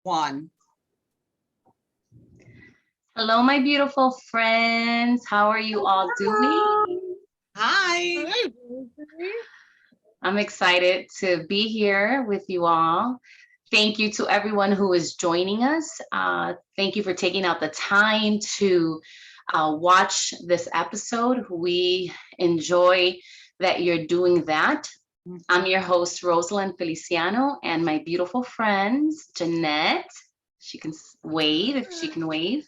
One. Hello, my beautiful friends. How are you all doing? Hi. I'm excited to be here with you all. Thank you to everyone who is joining us. Thank you for taking out the time to watch this episode. We enjoy that you're doing that. I'm your host, Rosalind Feliciano, and my beautiful friends, Jeanette. She can wave if she can wave.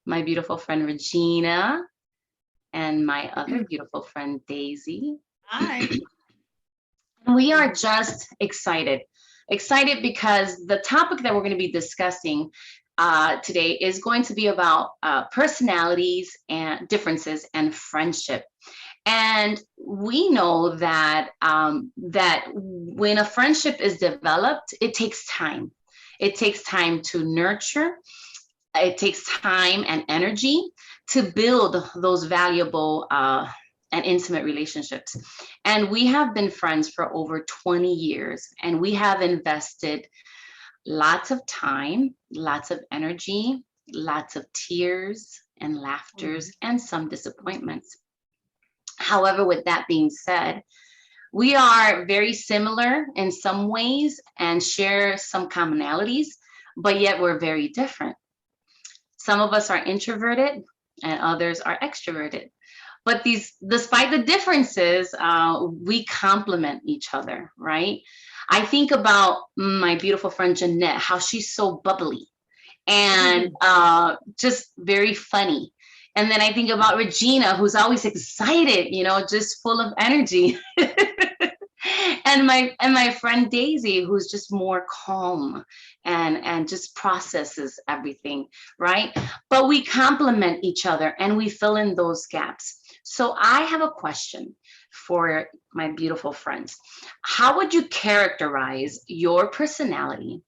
My beautiful friend, Regina, and my other beautiful friend, Daisy. Hi. We are just excited because the topic that we're going to be discussing today is going to be about personalities and differences and friendship. And we know that that when a friendship is developed, it takes time. It takes time to nurture. It takes time and energy to build those valuable and intimate relationships. And we have been friends for over 20 years, and we have invested lots of time, lots of energy, lots of tears and laughters, and some disappointments. However, with that being said, we are very similar in some ways and share some commonalities, but yet we're very different. Some of us are introverted and others are extroverted. But despite the differences, we complement each other, right? I think about my beautiful friend Jeanette, how she's so bubbly and just very funny. And then I think about Regina, who's always excited, just full of energy. And my friend Daisy, who's just more calm and just processes everything, right? But we complement each other and we fill in those gaps. So I have a question for my beautiful friends. How would you characterize your personality?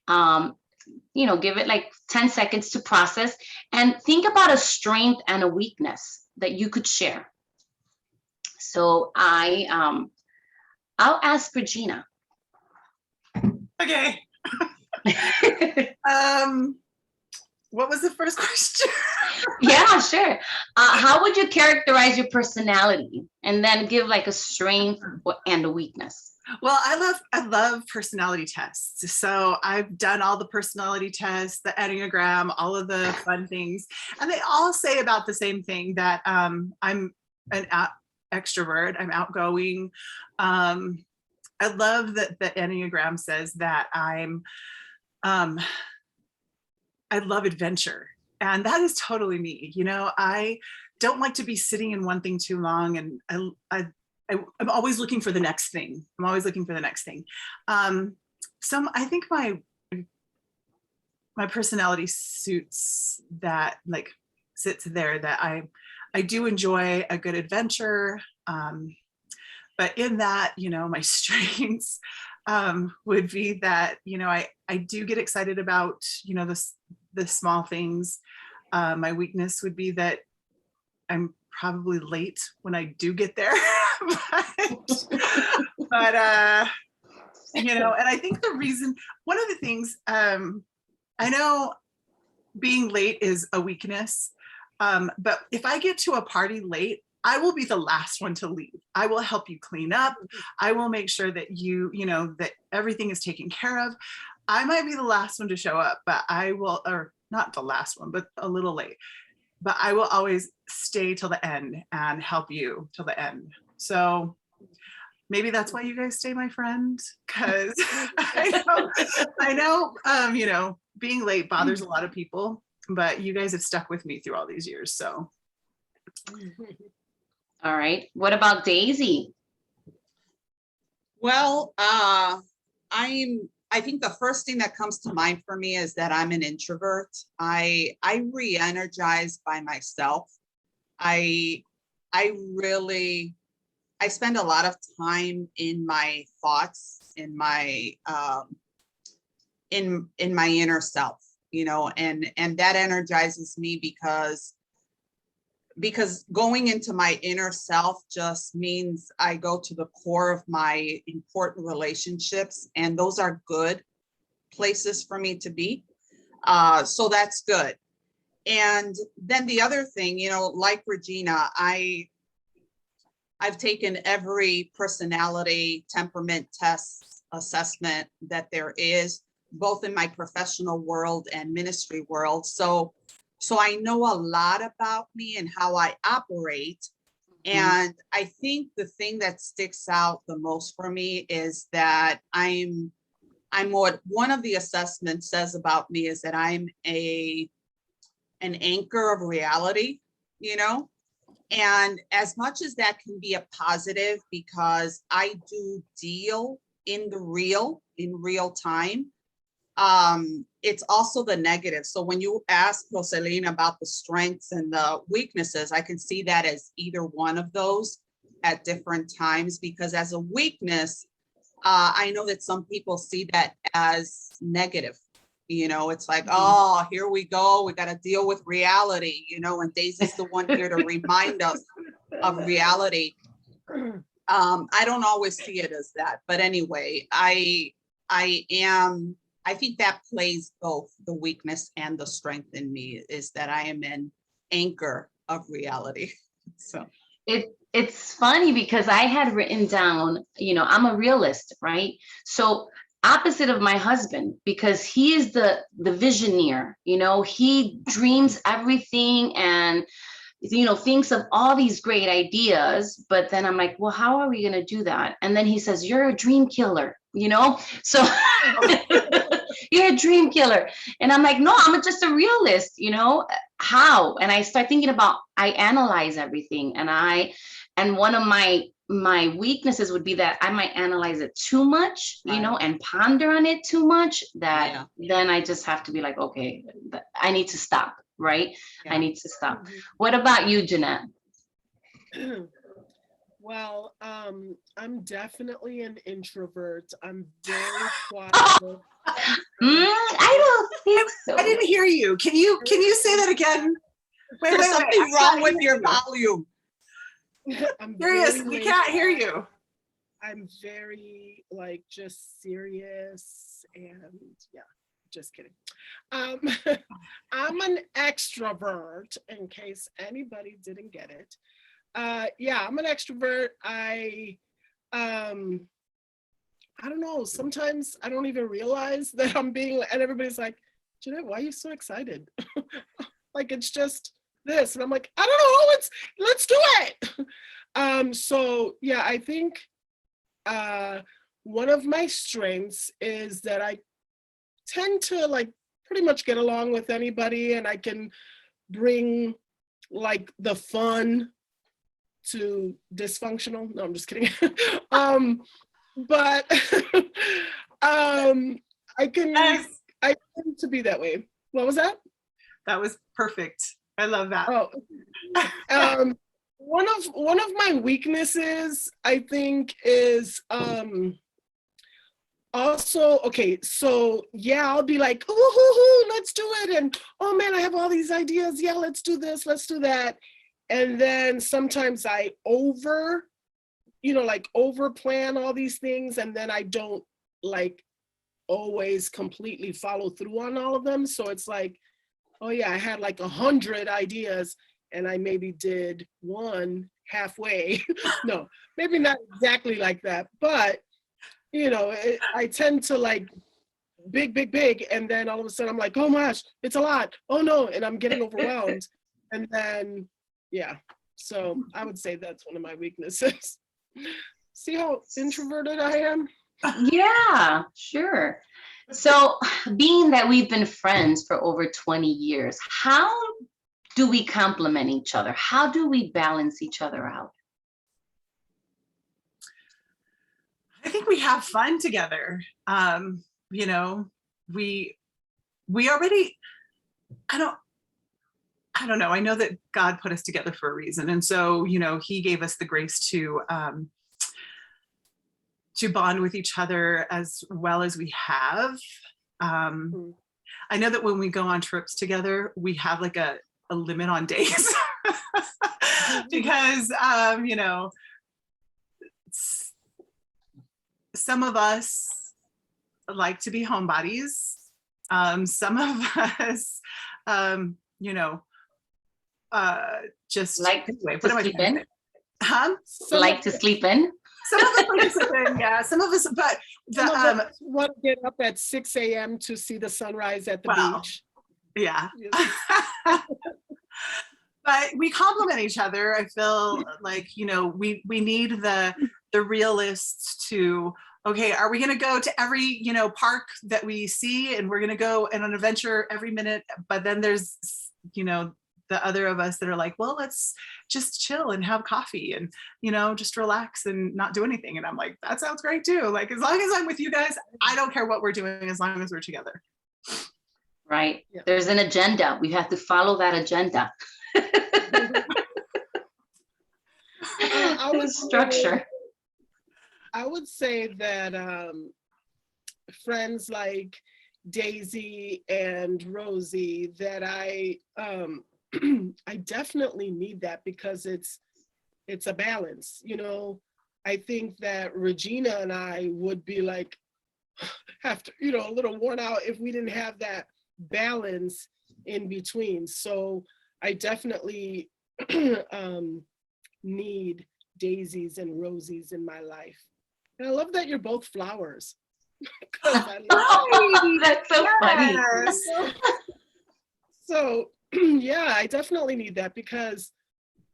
Give it like 10 seconds to process and think about a strength and a weakness that you could share. So I'll ask Regina. Okay. What was the first question? Yeah, sure. How would you characterize your personality and then give like a strength and a weakness? Well, I love personality tests. So I've done all the personality tests, the Enneagram, all of the fun things, and they all say about the same thing, that I'm an extrovert, I'm outgoing. I love that the Enneagram says that I love adventure. And that is totally me. I don't like to be sitting in one thing too long. And I'm always looking for the next thing. So I think my personality suits that, like sits there, that I do enjoy a good adventure. But in that, my strengths would be that, I do get excited about, the small things. My weakness would be that I'm probably late when I do get there. but and I think one of the things, I know being late is a weakness, but if I get to a party late, I will be the last one to leave. I will help you clean up. I will make sure that that everything is taken care of. I might be the last one to show up, but I will, or not the last one, but a little late. But I will always stay till the end and help you till the end. So maybe that's why you guys stay my friend, because I know, being late bothers a lot of people, but you guys have stuck with me through all these years. So. All right. What about Daisy? Well, I think the first thing that comes to mind for me is that I'm an introvert. I re-energize by myself. I spend a lot of time in my thoughts, in my in my inner self, and that energizes me because going into my inner self just means I go to the core of my important relationships, and those are good. places for me to be. So that's good. And then the other thing, you know, like Regina, I've taken every personality temperament test assessment that there is, both in my professional world and ministry world. So I know a lot about me and how I operate. And I think the thing that sticks out the most for me is that I'm what one of the assessments says about me is that I'm an anchor of reality, you know? And as much as that can be a positive, because I do deal in real time, it's also the negative. So when you ask Rosalina about the strengths and the weaknesses, I can see that as either one of those at different times, because as a weakness, I know that some people see that as negative. You know, it's like, oh, here we go. We got to deal with reality, you know, and Daisy's the one here to remind us of reality. I don't always see it as that. But anyway, I think that plays both the weakness and the strength in me, is that I am an anchor of reality. So it's funny because I had written down, you know, I'm a realist, right? So opposite of my husband, because he is the visioneer, you know, he dreams everything and, you know, thinks of all these great ideas. But then I'm like, well, how are we going to do that? And then he says, you're a dream killer, you know? So you're a dream killer. And I'm like, no, I'm just a realist, you know? How? And I start thinking about, I analyze everything. And one of my weaknesses would be that I might analyze it too much, you know, and ponder on it too much, that then I just have to be like, okay, I need to stop, right? I need to stop. What about you, Jeanette? Well, I'm definitely an introvert. I'm very quiet. I don't think so. I didn't hear you. Can you say that again? Wait, there's something wrong with your you. volume. I'm Serious, very we laid can't hear back. you. I'm very like just serious and yeah, just kidding. I'm an extrovert, in case anybody didn't get it. Yeah, I'm an extrovert. I don't know, sometimes I don't even realize that I'm being, and everybody's like, Jeanette, why are you so excited? Like, it's just this. And I'm like, I don't know, let's do it. So yeah, I think one of my strengths is that I tend to like pretty much get along with anybody, and I can bring like the fun to dysfunctional. No, I'm just kidding. But I tend to be that way. What was that? That was perfect. I love that. Oh, one of my weaknesses, I think, is also, okay, so yeah, I'll be like, ooh, let's do it, and oh man, I have all these ideas. Yeah, let's do this, let's do that, and then sometimes I over plan all these things, and then I don't like always completely follow through on all of them. So it's like, oh yeah, I had like 100 ideas and I maybe did one halfway. No, maybe not exactly like that, but you know, I tend to like big, and then all of a sudden I'm like, oh my gosh, it's a lot. Oh no, and I'm getting overwhelmed. And then, yeah, so I would say that's one of my weaknesses. See how introverted I am? Yeah, sure. So being that we've been friends for over 20 years, how do we complement each other? How do we balance each other out? I think we have fun together. You know, we already, I don't know. I know that God put us together for a reason. And so, you know, he gave us the grace to bond with each other as well as we have. I know that when we go on trips together, we have like a limit on days because, you know, some of us like to be homebodies. Some of us, you know, just Like anyway, to what am I sleep trying to in? say? Huh? Some To sleep in? Some of us like to sleep in, yeah. Some of us, but some of the us want to get up at 6 a.m. to see the sunrise at the Wow. beach. yeah. Yes. But we complement each other. I feel like, you know, we need the realists to, okay, are we going to go to every, you know, park that we see, and we're going to go on an adventure every minute? But then there's, you know, the other of us that are like, well, let's just chill and have coffee and, you know, just relax and not do anything. And I'm like, that sounds great too. Like, as long as I'm with you guys, I don't care what we're doing as long as we're together. Right. Yeah. There's an agenda. We have to follow that agenda. I would Structure. I would say that friends like Daisy and Rosie, that I I definitely need that, because it's a balance. You know, I think that Regina and I would be like, have to, you know, a little worn out if we didn't have that balance in between. So I definitely need Daisies and Rosies in my life. And I love that you're both flowers. 'Cause I love That's so funny. Yes. So yeah, I definitely need that, because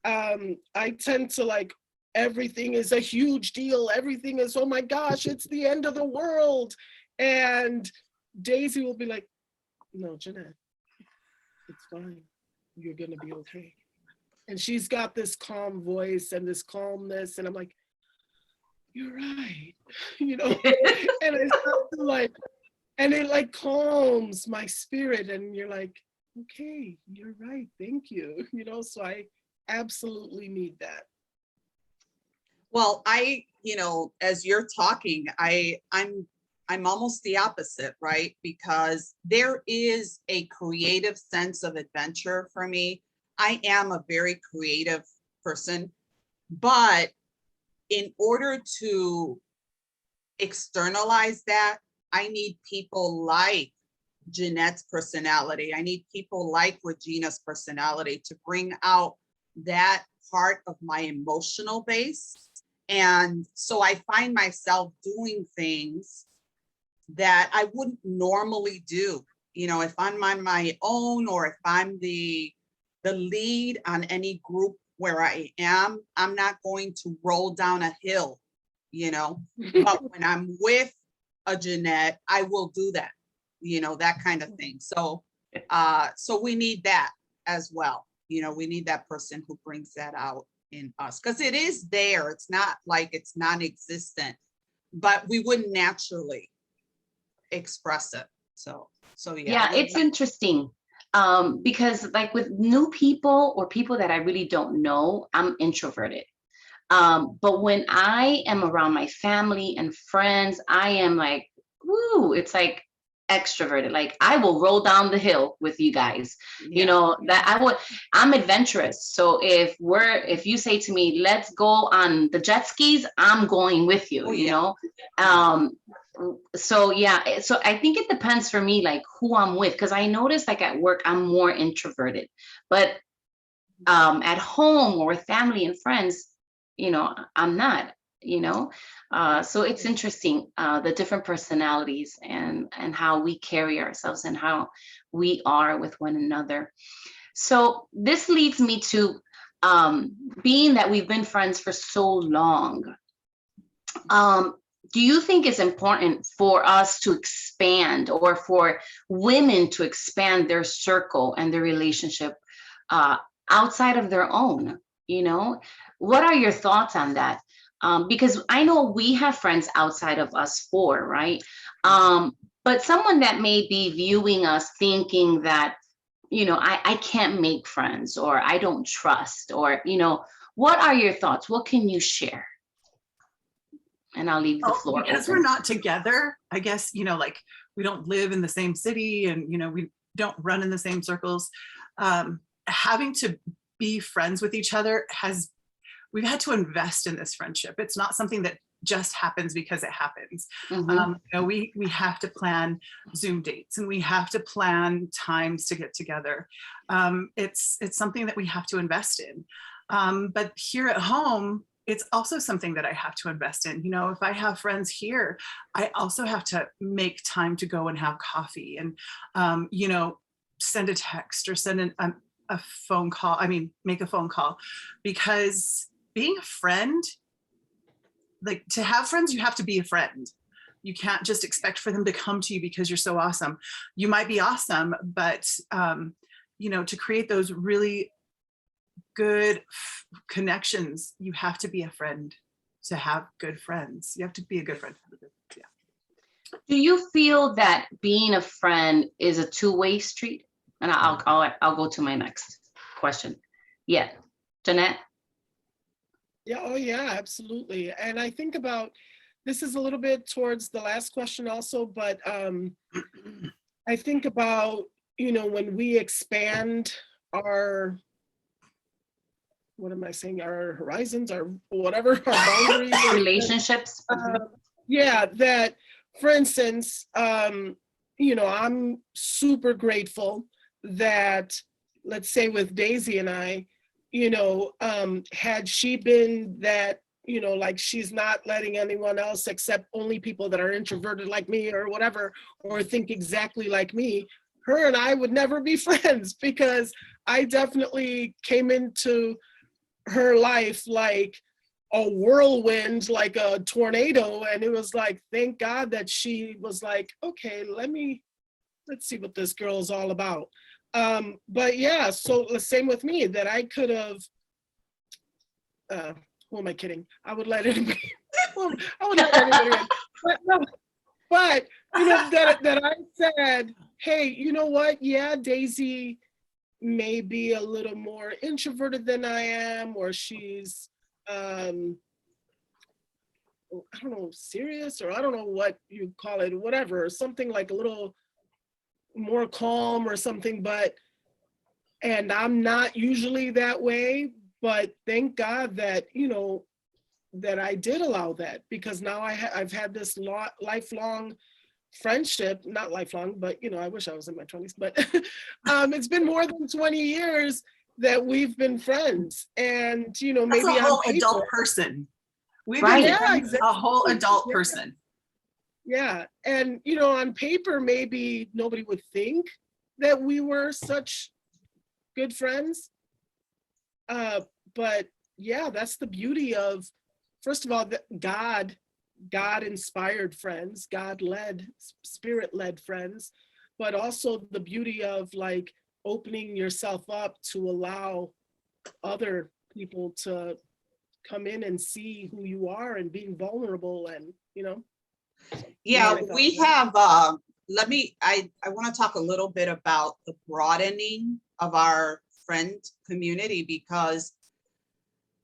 I tend to like, everything is a huge deal. Everything is, oh my gosh, it's the end of the world. And Daisy will be like, no, Jeanette, it's fine. You're gonna be okay. And she's got this calm voice and this calmness. And I'm like, you're right. You know, and it's like, and it like calms my spirit. And you're like, okay, you're right. Thank you. You know, so I absolutely need that. Well, you know, as you're talking, I'm almost the opposite, right? Because there is a creative sense of adventure for me. I am a very creative person, but in order to externalize that, I need people like Jeanette's personality. I need people like Regina's personality to bring out that part of my emotional base. And so I find myself doing things that I wouldn't normally do. You know, if I'm on my own, or if I'm the lead on any group where I am, I'm not going to roll down a hill, you know. But when I'm with a Jeanette, I will do that, you know, that kind of thing. So so we need that as well. You know, we need that person who brings that out in us, because it is there. It's not like it's non-existent, but we wouldn't naturally express it. So Yeah, it's interesting. Because like with new people or people that I really don't know, I'm introverted. But when I am around my family and friends, I am like, woo, it's like extroverted. Like I will roll down the hill with you guys. You know, that I'm adventurous. So if you say to me, let's go on the jet skis, I'm going with you, you know? So yeah, so I think it depends for me, like who I'm with, because I notice like at work, I'm more introverted, but at home or with family and friends, you know, I'm not, you know. So it's interesting, the different personalities and how we carry ourselves and how we are with one another. So this leads me to being that we've been friends for so long. Do you think it's important for us to expand, or for women to expand their circle and their relationship outside of their own? You know, what are your thoughts on that? Because I know we have friends outside of us four, right? But someone that may be viewing us thinking that, you know, I can't make friends, or I don't trust, or, you know, what are your thoughts? What can you share? And I'll leave the floor because open. we're not together, I guess, you know, like we don't live in the same city, and, you know, we don't run in the same circles. Having to be friends with each other we've had to invest in this friendship. It's not something that just happens because it happens. Mhm. You know, we have to plan Zoom dates, and we have to plan times to get together. It's something that we have to invest in. But here at home, it's also something that I have to invest in. You know, if I have friends here, I also have to make time to go and have coffee and, you know, send a text or send a phone call. I mean, make a phone call, because being a friend, like, to have friends, you have to be a friend. You can't just expect for them to come to you because you're so awesome. You might be awesome, but, you know, to create those really good connections, you have to be a friend to have good friends. You have to be a good friend. Yeah. Do you feel that being a friend is a two-way street? And I'll go to my next question. Yeah, Jeanette. Yeah, oh yeah, absolutely. And I think about, this is a little bit towards the last question also, but I think about, you know, when we expand our, what am I saying, our horizons, our whatever, our boundaries. Relationships. Yeah, that, for instance, you know, I'm super grateful that, let's say with Daisy and I, you know, had she been that, you know, like, she's not letting anyone else except only people that are introverted like me or whatever, or think exactly like me, her and I would never be friends, because I definitely came into her life like a whirlwind, like a tornado. And it was like, thank God that she was like, okay, let's see what this girl is all about. But yeah, so the same with me, that I could have, who am I kidding? I would let anybody, I would let anybody in. But, no, but you know, that I said, hey, you know what? Yeah, Daisy may be a little more introverted than I am, or she's, I don't know, serious, or I don't know what you call it, whatever, something like a little more calm or something, and I'm not usually that way, but thank God that, you know, that I did allow that, because now I've had this lifelong friendship, not lifelong, but, you know, I wish I was in my 20s, but it's been more than 20 years that we've been friends. And, you know, That's maybe a whole on paper, adult person. We've Right. been yeah, friends, exactly. a whole adult Yeah. person. Yeah. And, you know, on paper, maybe nobody would think that we were such good friends. But yeah, that's the beauty of, first of all, God inspired friends, God led, spirit led friends, but also the beauty of like opening yourself up to allow other people to come in and see who you are, and being vulnerable, and, you know. Yeah, we have, I want to talk a little bit about the broadening of our friend community, because,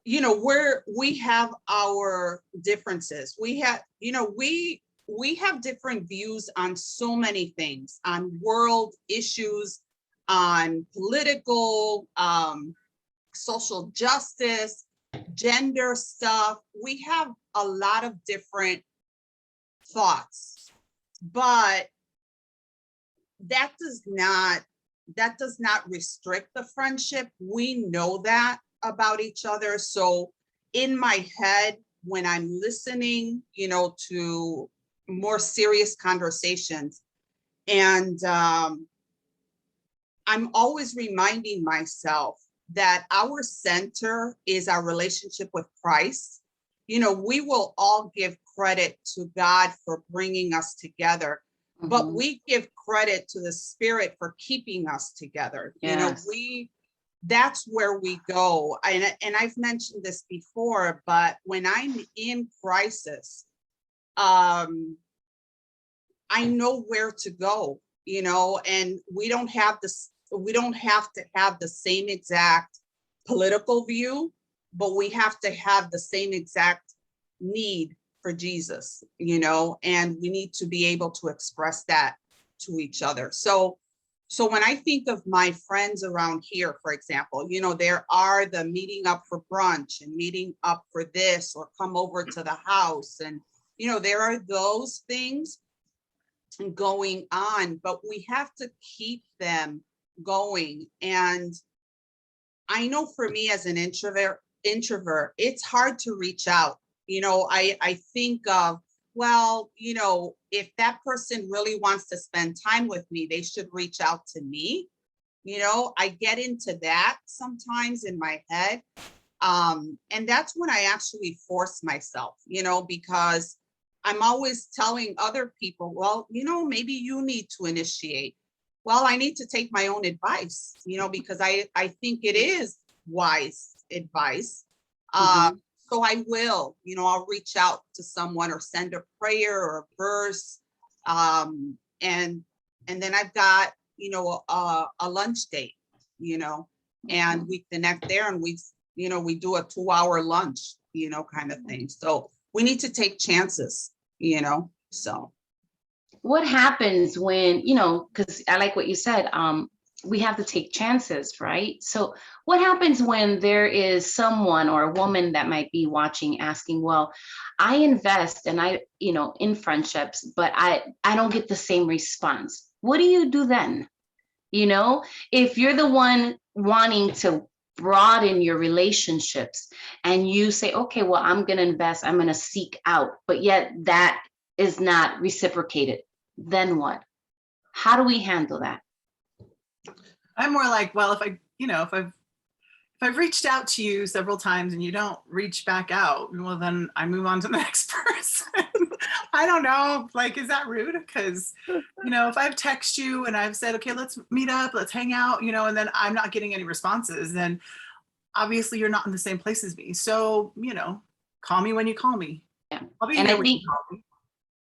you know, we have our differences. We have, you know, we have different views on so many things, on world issues, on political, social justice, gender stuff. We have a lot of different thoughts, but that does not restrict the friendship. We know that about each other. So in my head, when I'm listening, you know, to more serious conversations, and I'm always reminding myself that our center is our relationship with Christ. You know, we will all give credit to God for bringing us together, but we give credit to the Spirit for keeping us together. Yes. You know, that's where we go. And I've mentioned this before, but when I'm in crisis, I know where to go, you know, and we don't have to have the same exact political view, but we have to have the same exact need for Jesus, you know, and we need to be able to express that to each other. So So when I think of my friends around here, for example, you know, there are the meeting up for brunch and meeting up for this, or come over to the house. And, you know, there are those things going on, but we have to keep them going. And I know for me as an introvert, it's hard to reach out. You know, I think of, well, you know, if that person really wants to spend time with me, they should reach out to me. You know, I get into that sometimes in my head. And that's when I actually force myself, you know, because I'm always telling other people, well, you know, maybe you need to initiate. Well, I need to take my own advice, you know, because I think it is wise advice. So I will, you know, I'll reach out to someone or send a prayer or a verse. And then I've got, you know, a lunch date, you know, and we connect there, and we do a 2-hour lunch, you know, kind of thing. So we need to take chances, you know, so. What happens when, you know, because I like what you said, we have to take chances, right? So what happens when there is someone or a woman that might be watching asking, well, I invest and you know, in friendships, but I don't get the same response. What do you do then? You know, if you're the one wanting to broaden your relationships and you say, okay, well, I'm going to invest, I'm going to seek out, but yet that is not reciprocated, then what? How do we handle that? I'm more like, well, if I've reached out to you several times and you don't reach back out, well, then I move on to the next person. I don't know, like, is that rude? Because, you know, if I've texted you and I've said, okay, let's meet up, let's hang out, you know, and then I'm not getting any responses, then obviously you're not in the same place as me. So, you know, call me when you call me. Yeah. I'll be And there I when think you call me.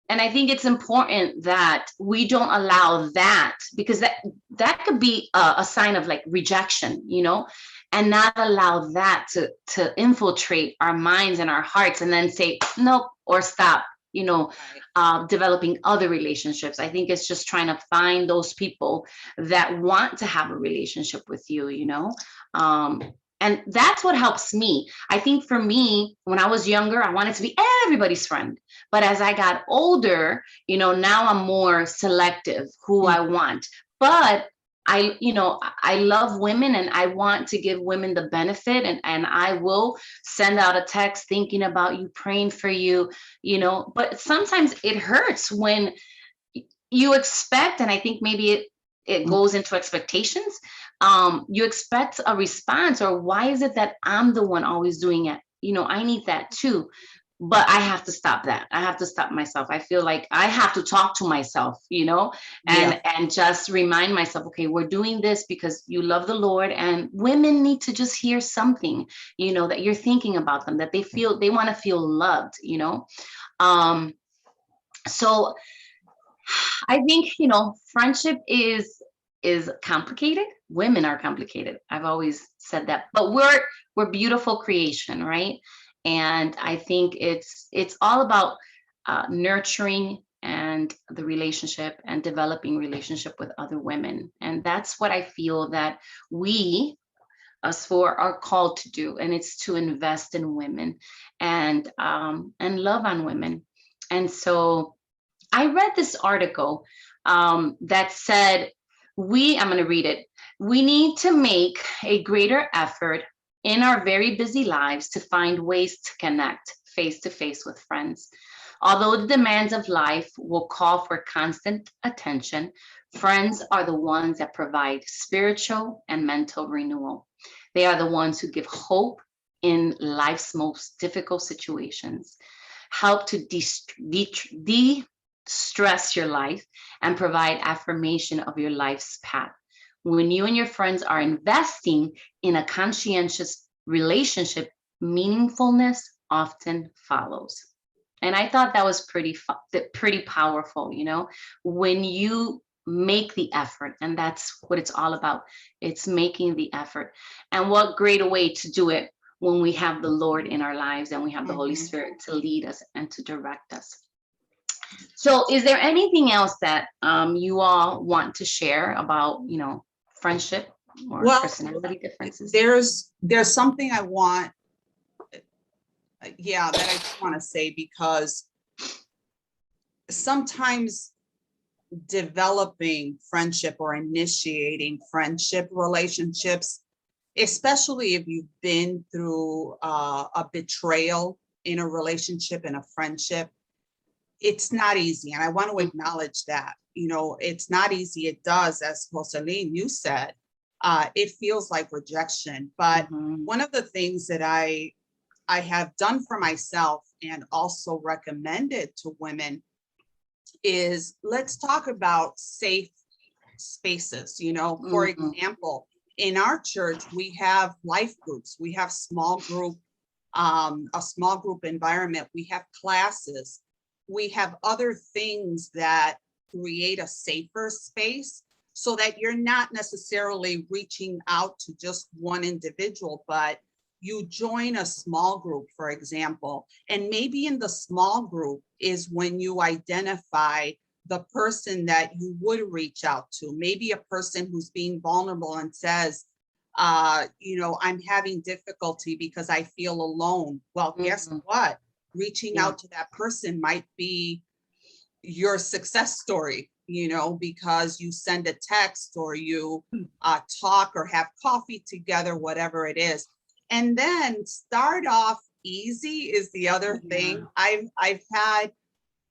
And I think it's important that we don't allow that, because that could be a sign of like rejection, you know, and not allow that to infiltrate our minds and our hearts and then say, nope, or stop, you know, developing other relationships. I think it's just trying to find those people that want to have a relationship with you, you know. And that's what helps me. I think for me, when I was younger, I wanted to be everybody's friend. But as I got older, you know, now I'm more selective who I want. But I love women and I want to give women the benefit, and I will send out a text thinking about you, praying for you, you know, but sometimes it hurts when you expect, and I think maybe it goes into expectations. You expect a response, or why is it that I'm the one always doing it? You know, I need that too. But I have to stop that. I have to stop myself. I feel like I have to talk to myself, you know, and just remind myself, okay, we're doing this because you love the Lord, and women need to just hear something, you know, that you're thinking about them, that they want to feel loved, you know. So I think, you know, friendship is complicated. Women are complicated. I've always said that, but we're beautiful creation, right? And I think it's all about nurturing and the relationship and developing relationship with other women. And that's what I feel that us four are called to do. And it's to invest in women and love on women. And so I read this article that said, I'm going to read it. We need to make a greater effort in our very busy lives to find ways to connect face to face with friends. Although the demands of life will call for constant attention, friends are the ones that provide spiritual and mental renewal. They are the ones who give hope in life's most difficult situations, help to de-stress your life, and provide affirmation of your life's path. When you and your friends are investing in a conscientious relationship, meaningfulness often follows. And I thought that was pretty powerful, you know, when you make the effort, and that's what it's all about. It's making the effort. And what greater way to do it when we have the Lord in our lives and we have the Holy Spirit to lead us and to direct us. So is there anything else that you all want to share about, friendship or Well, personality differences? there's something I want, yeah, that I just want to say, because sometimes developing friendship or initiating friendship relationships, especially if you've been through a betrayal in a relationship, in a friendship, it's not easy. And I want to acknowledge that, it's not easy. It does, as Jocelyn, you said, it feels like rejection. But Mhm. one of the things that I have done for myself and also recommended to women is, let's talk about safe spaces. For Mhm. example, in our church, we have life groups, we have a small group environment, we have classes, we have other things that create a safer space, so that you're not necessarily reaching out to just one individual, but you join a small group, for example, and maybe in the small group is when you identify the person that you would reach out to, maybe a person who's being vulnerable and says, I'm having difficulty because I feel alone. Well, guess Mhm. what? Reaching Yeah. out to that person might be your success story, because you send a text, or you talk or have coffee together, whatever it is. And then start off easy is the other thing. I've had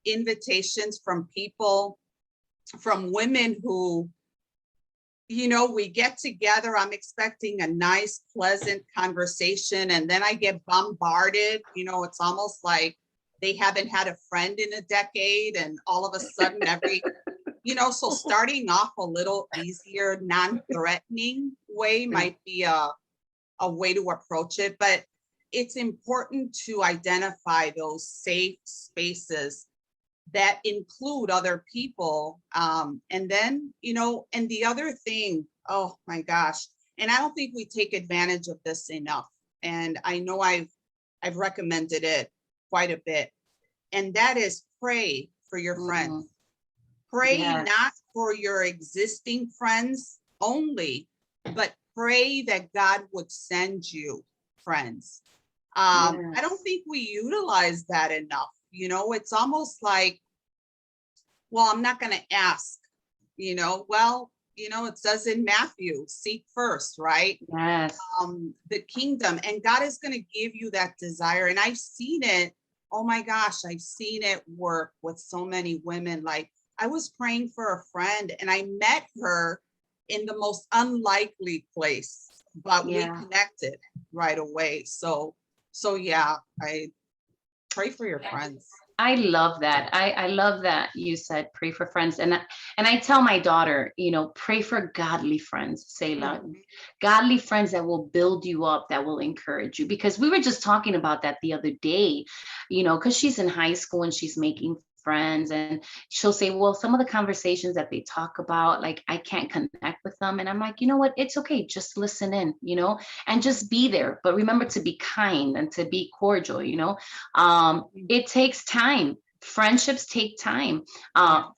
invitations from people, from women who, we get together, I'm expecting a nice, pleasant conversation, and then I get bombarded. It's almost like they haven't had a friend in a decade, and all of a sudden so starting off a little easier, non-threatening way might be a way to approach it. But it's important to identify those safe spaces that include other people. And then, and the other thing, oh my gosh, and I don't think we take advantage of this enough. And I know I've recommended it quite a bit. And that is, pray for your friends. Mhm. Pray Yes. not for your existing friends only, but pray that God would send you friends. I don't Yes. think we utilize that enough. It's almost like, well, I'm not going to ask, well, it says in Matthew, seek first, right? Yes. The kingdom, and God is going to give you that desire. And I've seen it. Oh my gosh, I've seen it work with so many women. Like, I was praying for a friend and I met her in the most unlikely place, but we Yeah. connected right away. So yeah, I pray for your friends. I love that. I love that you said pray for friends. And I tell my daughter, pray for godly friends, Selah. Mhm. Godly friends that will build you up, that will encourage you. Because we were just talking about that the other day, because she's in high school and she's making friends, and she'll say, well, some of the conversations that they talk about, like, I can't connect with them. And I'm like, you know what? It's okay. Just listen in, and just be there. But remember to be kind and to be cordial, it takes time. Friendships take time.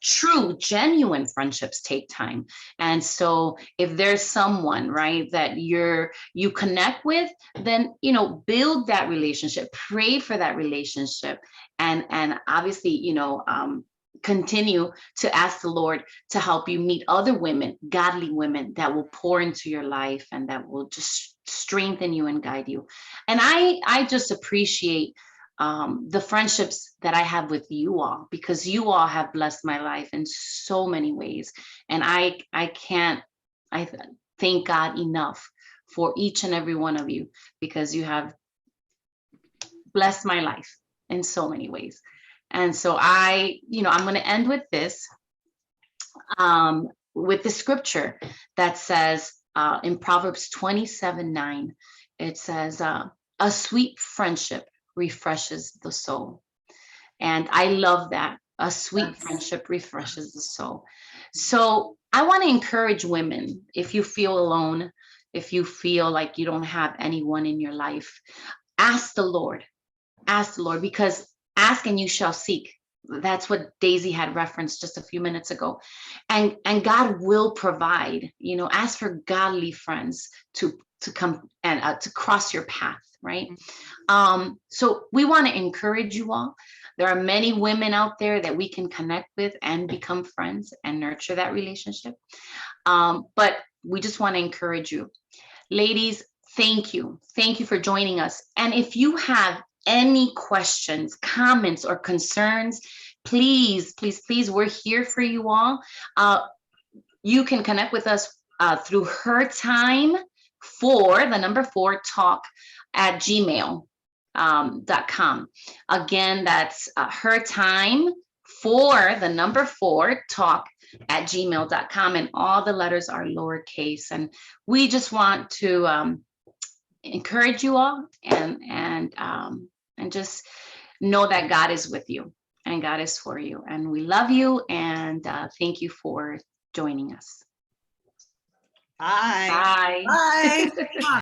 True, genuine friendships take time. And so if there's someone, right, that you connect with, then, build that relationship, pray for that relationship. And obviously, continue to ask the Lord to help you meet other women, godly women that will pour into your life and that will just strengthen you and guide you. And I just appreciate the friendships that I have with you all, because you all have blessed my life in so many ways. And I can't, I thank God enough for each and every one of you, because you have blessed my life in so many ways. And so I'm going to end with this, with the scripture that says in Proverbs 27:9, it says, a sweet friendship refreshes the soul. And I love that. A sweet Yes. friendship refreshes the soul. So I want to encourage women, if you feel alone, if you feel like you don't have anyone in your life, ask the Lord. Ask the Lord, because ask and you shall seek. That's what Daisy had referenced just a few minutes ago. And God will provide, you know, ask for godly friends to come and to cross your path, right? So we want to encourage you all. There are many women out there that we can connect with and become friends and nurture that relationship. But we just want to encourage you. Ladies, thank you. Thank you for joining us. And if you have any questions, comments, or concerns, please, please, please, we're here for you all. You can connect with us through her time for the number 4 talk at gmail.com. Again, that's her time for the number 4 talk at gmail.com, and all the letters are lowercase. And we just want to encourage you all and just know that God is with you and God is for you, and we love you, and thank you for joining us. Bye. Bye. Bye.